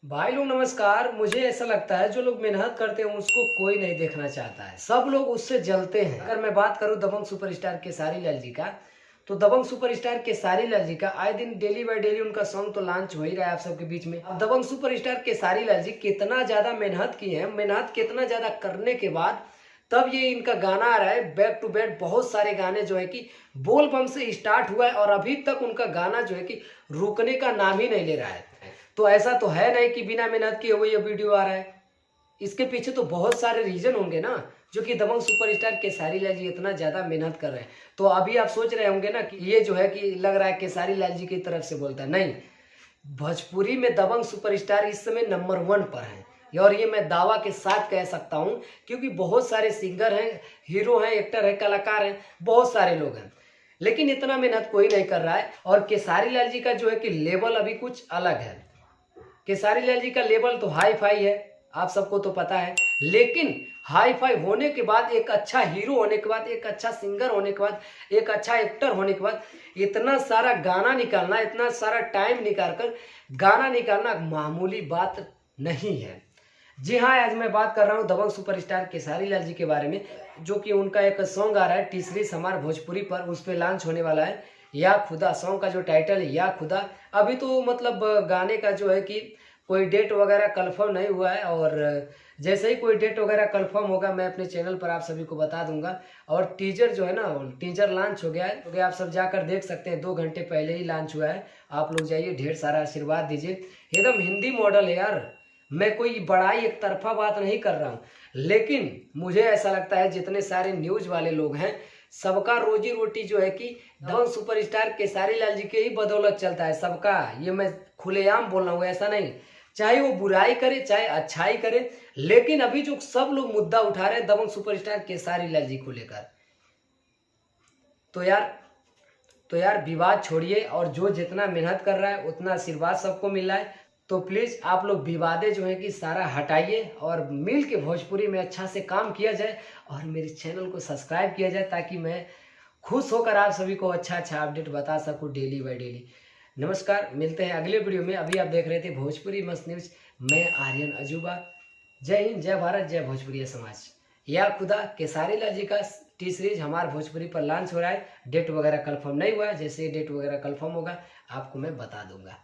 भाई लोग नमस्कार। मुझे ऐसा लगता है जो लोग मेहनत करते हैं उसको कोई नहीं देखना चाहता है, सब लोग उससे जलते हैं। अगर मैं बात करूं दबंग सुपरस्टार केसारी लाल जी का, तो दबंग सुपरस्टार केसारी लाल जी का आए दिन डेली बाय डेली उनका सॉन्ग तो लॉन्च हो ही रहा है आप सबके बीच में। अब दबंग सुपरस्टार केसारी लाल जी कितना ज्यादा मेहनत की है, मेहनत कितना ज्यादा करने के बाद तब ये इनका गाना आ रहा है। बैक टू बैक बहुत सारे गाने जो है कि बोल बम से स्टार्ट हुआ है और अभी तक उनका गाना जो है कि रुकने का नाम ही नहीं ले रहा है। तो ऐसा तो है नहीं कि बिना मेहनत किए हुए ये वीडियो आ रहा है। इसके पीछे तो बहुत सारे रीजन होंगे ना, जो कि दबंग सुपरस्टार केसारी लाल जी इतना ज्यादा मेहनत कर रहे हैं। तो अभी आप सोच रहे होंगे ना कि ये जो है कि लग रहा है केसारी लाल जी की तरफ से बोलता है। नहीं, भोजपुरी में दबंग सुपरस्टार इस समय नंबर 1 पर है और ये मैं दावा के साथ कह सकता हूं, क्योंकि बहुत सारे सिंगर हैं, हीरो हैं, एक्टर हैं, कलाकार हैं, बहुत सारे लोग हैं, लेकिन इतना मेहनत कोई नहीं कर रहा है। और केसारी लाल जी का जो है कि लेवल अभी कुछ अलग है। केसारी लाल जी का लेवल तो हाई फाई है, आप सबको तो पता है, लेकिन हाई फाई होने के बाद, एक अच्छा हीरो होने के बाद, एक अच्छा सिंगर होने के बाद, एक अच्छा एक्टर होने के बाद इतना सारा गाना निकालना, इतना सारा टाइम निकाल कर गाना निकालना मामूली बात नहीं है। जी हाँ, आज मैं बात कर रहा हूँ दबंग सुपरस्टार केसारी लाल जी के बारे में, जो कि उनका एक सॉन्ग आ रहा है टी सीरीज हमार भोजपुरी पर, उस पर लॉन्च होने वाला है या खुदा। सॉन्ग का जो टाइटल है या खुदा। अभी तो मतलब गाने का जो है कि कोई डेट वगैरह कंफर्म नहीं हुआ है, और जैसे ही कोई डेट वगैरह कंफर्म होगा मैं अपने चैनल पर आप सभी को बता दूंगा। और टीजर जो है ना, टीजर लॉन्च हो गया है, तो आप सब जाकर देख सकते हैं, 2 घंटे पहले ही लॉन्च हुआ है। आप लोग जाइए, ढेर सारा आशीर्वाद दीजिए। एकदम हिंदी मॉडल है यार, मैं कोई बड़ाई एक तरफा बात नहीं कर रहा हूँ, लेकिन मुझे ऐसा लगता है जितने सारे न्यूज वाले लोग हैं सबका रोजी रोटी जो है कि दबंग सुपरस्टार केसारी लाल जी के ही बदौलत चलता है सबका। ये मैं खुलेआम बोल रहा हूँ, ऐसा नहीं, चाहे वो बुराई करे चाहे अच्छाई करे, लेकिन अभी जो सब लोग मुद्दा उठा रहे हैं दबंग सुपरस्टार केसारी लाल जी को लेकर, तो यार विवाद छोड़िए, और जो जितना मेहनत कर रहा है उतना आशीर्वाद सबको मिल रहा है। तो प्लीज आप लोग विवादे जो है कि सारा हटाइए और मिल के भोजपुरी में अच्छा से काम किया जाए, और मेरे चैनल को सब्सक्राइब किया जाए, ताकि मैं खुश होकर आप सभी को अच्छा अच्छा अपडेट बता सकूं डेली बाय डेली। नमस्कार, मिलते हैं अगले वीडियो में। अभी आप देख रहे थे भोजपुरी मस्त न्यूज, मैं आर्यन अजूबा। जय हिंद, जय भारत, जय भोजपुरी समाज। या खुदा केसारी लाल जी का टी सीरीज हमार भोजपुरी पर लॉन्च हो रहा है। डेट वगैरह कंफर्म नहीं हुआ है, जैसे डेट वगैरह कंफर्म होगा आपको मैं बता दूंगा।